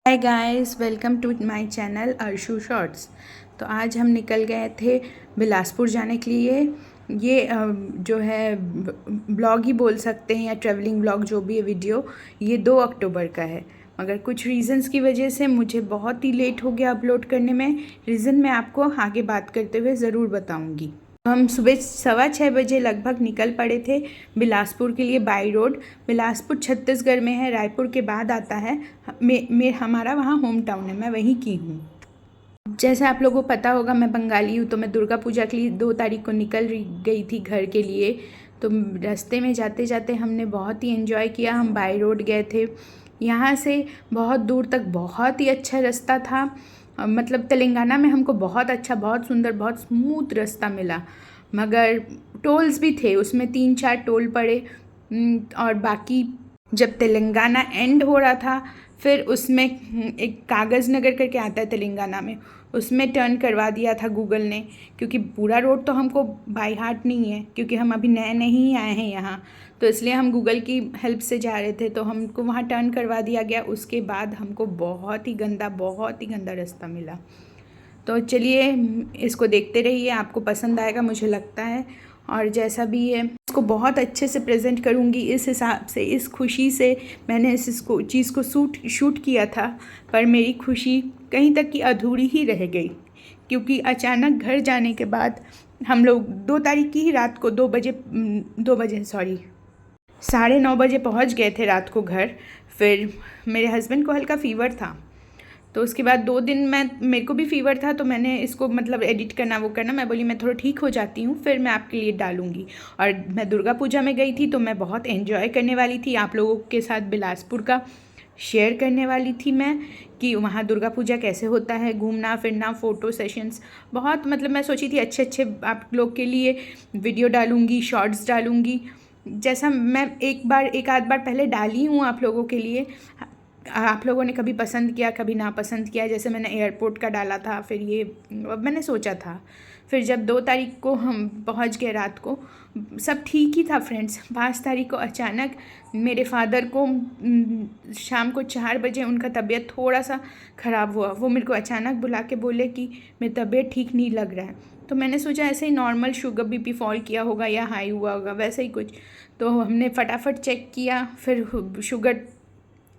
Hi guys, welcome to my channel Arshu shorts. तो आज हम निकल गए थे बिलासपुर जाने के लिए। ये जो है ब्लॉग ही बोल सकते हैं या ट्रैवलिंग ब्लॉग, जो भी है वीडियो, ये 2 अक्टूबर का है। मगर कुछ रीज़न्स की वजह से मुझे बहुत ही लेट हो गया अपलोड करने में। रीज़न मैं आपको आगे बात करते हुए ज़रूर बताऊँगी। हम सुबह 6:15 बजे लगभग निकल पड़े थे बिलासपुर के लिए बाई रोड। बिलासपुर छत्तीसगढ़ में है, रायपुर के बाद आता है। हमारा वहाँ होम टाउन है, मैं वहीं की हूँ। जैसे आप लोगों को पता होगा, मैं बंगाली हूँ, तो मैं दुर्गा पूजा के लिए 2 तारीख को गई थी घर के लिए। तो रास्ते में जाते जाते हमने बहुत ही एंजॉय किया। हम बाई रोड गए थे, यहाँ से बहुत दूर तक बहुत ही अच्छा रास्ता था। मतलब तेलंगाना में हमको बहुत अच्छा, बहुत सुंदर, बहुत स्मूथ रास्ता मिला। मगर टोल्स भी थे, उसमें 3-4 टोल पड़े। और बाकी जब तेलंगाना एंड हो रहा था, फिर उसमें एक कागज़ नगर करके आता है तेलंगाना में, उसमें टर्न करवा दिया था गूगल ने। क्योंकि पूरा रोड तो हमको बाई हार्ट नहीं है, क्योंकि हम अभी नए नए ही आए हैं यहाँ, तो इसलिए हम गूगल की हेल्प से जा रहे थे। तो हमको वहाँ टर्न करवा दिया गया। उसके बाद हमको बहुत ही गंदा रास्ता मिला। तो चलिए इसको देखते रहिए, आपको पसंद आएगा मुझे लगता है। और जैसा भी है, इसको बहुत अच्छे से प्रेजेंट करूँगी। इस हिसाब से, इस खुशी से मैंने इसको चीज़ को शूट किया था। पर मेरी खुशी कहीं तक की अधूरी ही रह गई, क्योंकि अचानक घर जाने के बाद हम लोग 2 तारीख की ही रात को 9:30 बजे पहुंच गए थे रात को घर। फिर मेरे हस्बैंड को हल्का फ़ीवर था, तो उसके बाद 2 दिन मेरे को भी फ़ीवर था। तो मैंने इसको मतलब एडिट करना वो करना, मैं बोली मैं थोड़ा ठीक हो जाती हूँ फिर मैं आपके लिए डालूँगी। और मैं दुर्गा पूजा में गई थी, तो मैं बहुत एंजॉय करने वाली थी, आप लोगों के साथ बिलासपुर का शेयर करने वाली थी मैं, कि वहाँ दुर्गा पूजा कैसे होता है, घूमना फिरना, फ़ोटो सेशंस, बहुत मतलब मैं सोची थी अच्छे अच्छे आप लोग के लिए वीडियो डालूँगी, शॉर्ट्स डालूँगी। जैसा मैं एक आध बार पहले डाली हूँ आप लोगों के लिए, आप लोगों ने कभी पसंद किया कभी ना पसंद किया। जैसे मैंने एयरपोर्ट का डाला था, फिर ये मैंने सोचा था। फिर जब 2 तारीख को हम पहुंच गए रात को, सब ठीक ही था फ्रेंड्स। 5 तारीख को अचानक मेरे फादर को शाम को 4 बजे उनका तबीयत थोड़ा सा ख़राब हुआ। वो मेरे को अचानक बुला के बोले कि मेरी तबीयत ठीक नहीं लग रहा है। तो मैंने सोचा ऐसे ही नॉर्मल शुगर बीपी फॉल किया होगा या हाई हुआ होगा, वैसे ही कुछ। तो हमने फटाफट चेक किया, फिर शुगर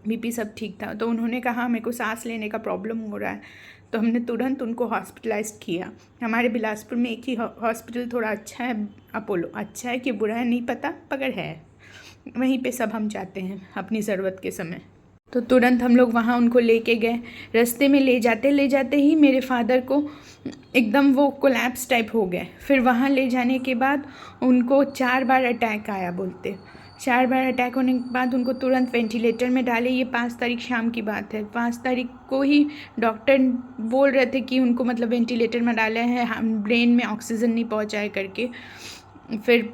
बीपी सब ठीक था। तो उन्होंने कहा मेरे को सांस लेने का प्रॉब्लम हो रहा है, तो हमने तुरंत उनको हॉस्पिटलाइज किया। हमारे बिलासपुर में एक ही हॉस्पिटल थोड़ा अच्छा है, अपोलो। अच्छा है कि बुरा है नहीं पता, मगर है, वहीं पे सब हम जाते हैं अपनी ज़रूरत के समय। तो तुरंत हम लोग वहाँ उनको लेके गए। रास्ते में ले जाते ही मेरे फादर को एकदम वो कोलैप्स टाइप हो गए। फिर वहाँ ले जाने के बाद उनको 4 बार अटैक आया बोलते। 4 बार अटैक होने के बाद उनको तुरंत वेंटिलेटर में डाले। ये 5 तारीख शाम की बात है। 5 तारीख को ही डॉक्टर बोल रहे थे कि उनको मतलब वेंटिलेटर में डाले हैं, हम ब्रेन में ऑक्सीजन नहीं पहुँचाए करके। फिर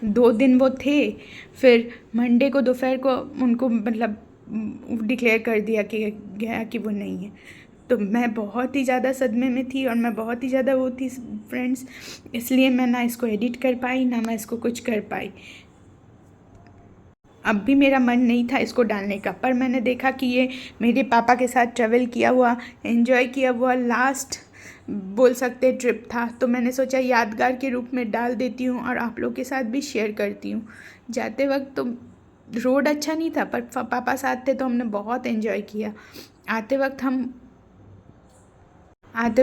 2 दिन वो थे। फिर मंडे को दोपहर को उनको मतलब डिक्लेयर कर दिया कि गया कि वो नहीं है। तो मैं बहुत ही ज़्यादा सदमे में थी और मैं बहुत ही ज़्यादा वो थी फ्रेंड्स, इसलिए मैं ना इसको एडिट कर पाई ना मैं इसको कुछ कर पाई। अब भी मेरा मन नहीं था इसको डालने का, पर मैंने देखा कि ये मेरे पापा के साथ ट्रैवल किया हुआ, एंजॉय किया हुआ लास्ट बोल सकते ट्रिप था। तो मैंने सोचा यादगार के रूप में डाल देती हूँ और आप लोग के साथ भी शेयर करती हूँ। जाते वक्त तो रोड अच्छा नहीं था, पर पापा साथ थे तो हमने बहुत एंजॉय किया। आते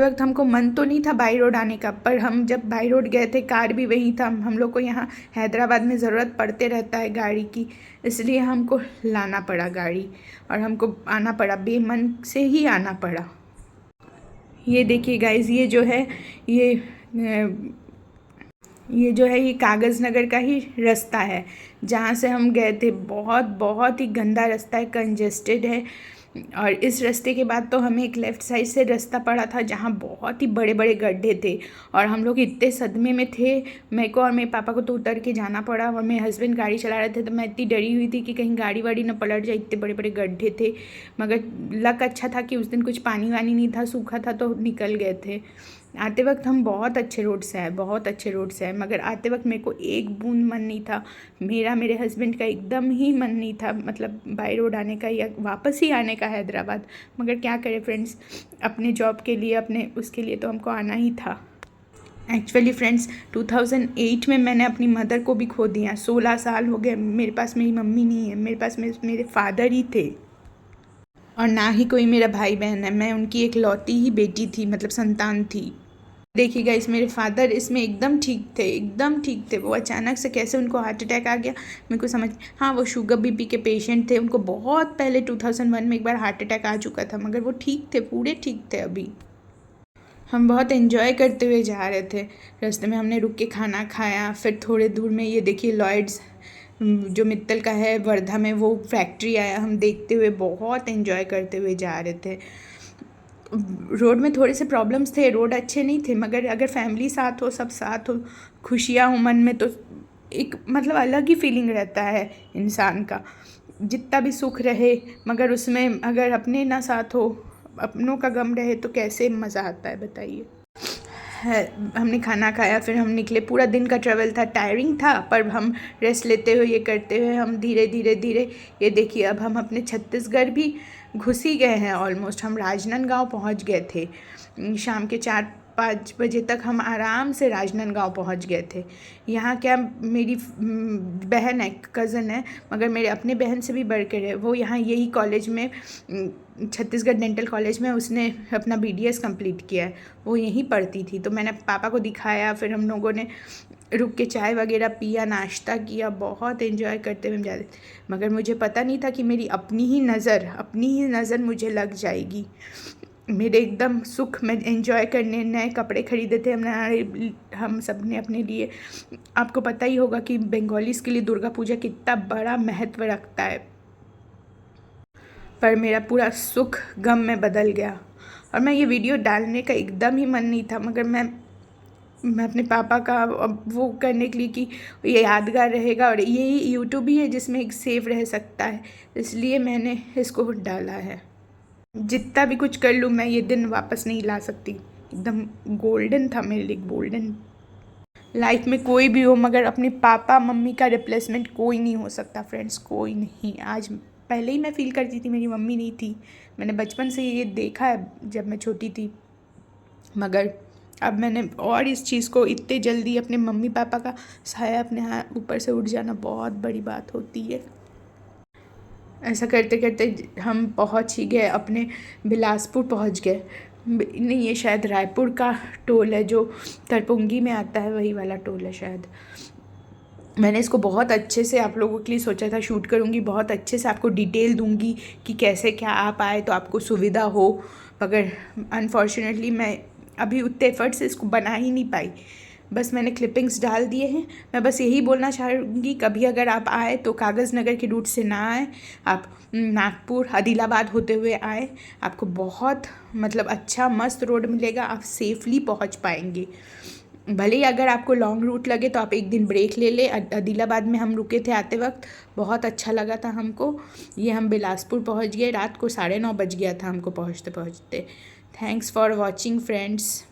वक्त हमको मन तो नहीं था बाई रोड आने का, पर हम जब बाई रोड गए थे कार भी वहीं था। हम लोग को यहाँ हैदराबाद में ज़रूरत पड़ते रहता है गाड़ी की, इसलिए हमको लाना पड़ा गाड़ी और हमको आना पड़ा, बेमन से ही आना पड़ा। ये देखिए गाइज, ये कागज़ नगर का ही रास्ता है जहाँ से हम गए थे। बहुत बहुत ही गंदा रास्ता है, कंजेस्टेड है। और इस रास्ते के बाद तो हमें एक लेफ़्ट साइड से रास्ता पड़ा था जहाँ बहुत ही बड़े बड़े गड्ढे थे, और हम लोग इतने सदमे में थे। मेरे को और मेरे पापा को तो उतर के जाना पड़ा, और मेरे हस्बैंड गाड़ी चला रहे थे, तो मैं इतनी डरी हुई थी कि कहीं गाड़ी वाड़ी ना पलट जाए, इतने बड़े बड़े गड्ढे थे। मगर लक अच्छा था कि उस दिन कुछ पानी वानी नहीं था, सूखा था तो निकल गए थे। आते वक्त हम बहुत अच्छे रोड से आए, बहुत अच्छे रोड से आए, मगर आते वक्त मेरे को एक बूंद मन नहीं था मेरे हस्बैंड का एकदम ही मन नहीं था मतलब बाई रोड आने का या वापस ही आने का हैदराबाद। मगर क्या करें फ्रेंड्स, अपने जॉब के लिए अपने उसके लिए तो हमको आना ही था। एक्चुअली फ्रेंड्स 2008 में मैंने अपनी मदर को भी खो दिया। 16 साल हो गए मेरे पास मेरी मम्मी नहीं है, मेरे पास मेरे फादर ही थे और ना ही कोई मेरा भाई बहन है। मैं उनकी एक लौती ही बेटी थी, मतलब संतान थी। देखिएगा इस मेरे फादर इसमें एकदम ठीक थे, एकदम ठीक थे। वो अचानक से कैसे उनको हार्ट अटैक आ गया मेरे को समझ। हाँ वो शुगर बीपी के पेशेंट थे, उनको बहुत पहले 2001 में एक बार हार्ट अटैक आ चुका था, मगर वो ठीक थे, पूरे ठीक थे अभी। हम बहुत एंजॉय करते हुए जा रहे थे। रास्ते में हमने रुक के खाना खाया, फिर थोड़े दूर में ये देखिए लॉयड्स जो मित्तल का है वर्धा में, वो फैक्ट्री आया। हम देखते हुए बहुत एंजॉय करते हुए जा रहे थे। रोड में थोड़े से प्रॉब्लम्स थे, रोड अच्छे नहीं थे, मगर अगर फैमिली साथ हो, सब साथ हो, खुशियाँ हो मन में, तो एक मतलब अलग ही फीलिंग रहता है इंसान का। जितना भी सुख रहे मगर उसमें अगर अपने ना साथ हो, अपनों का गम रहे, तो कैसे मज़ा आता है बताइए। है हमने खाना खाया, फिर हम निकले। पूरा दिन का ट्रैवल था, टायरिंग था, पर हम रेस्ट लेते हुए ये करते हुए हम धीरे धीरे धीरे ये देखिए अब हम अपने छत्तीसगढ़ भी घुस ही गए हैं ऑलमोस्ट। हम राजनांदगांव पहुंच गए थे। शाम के 4-5 बजे तक हम आराम से राजनांदगांव पहुंच गए थे। यहाँ क्या मेरी बहन है, कज़न है, मगर मेरे अपने बहन से भी बढ़कर है। वो यहाँ यही कॉलेज में छत्तीसगढ़ डेंटल कॉलेज में उसने अपना BDS कंप्लीट किया है, वो यहीं पढ़ती थी। तो मैंने पापा को दिखाया, फिर हम लोगों ने रुक के चाय वगैरह पिया, नाश्ता किया, बहुत एंजॉय करते हुए जा रहे थे। मगर मुझे पता नहीं था कि मेरी अपनी ही नज़र मुझे लग जाएगी। मेरे एकदम सुख में एंजॉय करने नए कपड़े खरीदे थे हम सब ने अपने लिए। आपको पता ही होगा कि बंगालीज के लिए दुर्गा पूजा कितना बड़ा महत्व रखता है, पर मेरा पूरा सुख गम में बदल गया। और मैं ये वीडियो डालने का एकदम ही मन नहीं था, मगर मैं अपने पापा का वो करने के लिए कि ये यादगार रहेगा, और यही यूट्यूब ही है जिसमें एक सेव रह सकता है, इसलिए मैंने इसको डाला है। जितना भी कुछ कर लूँ मैं ये दिन वापस नहीं ला सकती। एकदम गोल्डन था मेरे लिए, गोल्डन। लाइफ में कोई भी हो, मगर अपने पापा मम्मी का रिप्लेसमेंट कोई नहीं हो सकता फ्रेंड्स, कोई नहीं। आज पहले ही मैं फील करती थी मेरी मम्मी नहीं थी, मैंने बचपन से ये देखा है जब मैं छोटी थी, मगर अब मैंने और इस चीज़ को इतने जल्दी अपने मम्मी पापा का साया अपने ऊपर से उठ जाना बहुत बड़ी बात होती है। ऐसा करते करते हम पहुंच ही गए, अपने बिलासपुर पहुंच गए। नहीं, ये शायद रायपुर का टोल है जो तरपुंगी में आता है, वही वाला टोल है शायद। मैंने इसको बहुत अच्छे से आप लोगों के लिए सोचा था, शूट करूँगी, बहुत अच्छे से आपको डिटेल दूँगी कि कैसे क्या आप आए तो आपको सुविधा हो, मगर अनफॉर्चुनेटली मैं अभी उतने एफर्ट से इसको बना ही नहीं पाई। बस मैंने क्लिपिंग्स डाल दिए हैं। मैं बस यही बोलना चाहूँगी, कभी अगर आप आए तो कागज़ नगर के रूट से ना आए, आप नागपुर आदिलाबाद होते हुए आए। आपको बहुत मतलब अच्छा मस्त रोड मिलेगा, आप सेफली पहुँच पाएंगे। भले ही अगर आपको लॉन्ग रूट लगे तो आप एक दिन ब्रेक ले ले। आदिलाबाद में हम रुके थे आते वक्त, बहुत अच्छा लगा था हमको। ये हम बिलासपुर पहुंच गए, रात को 9:30 बज गया था हमको पहुंचते पहुंचते। Thanks for watching friends.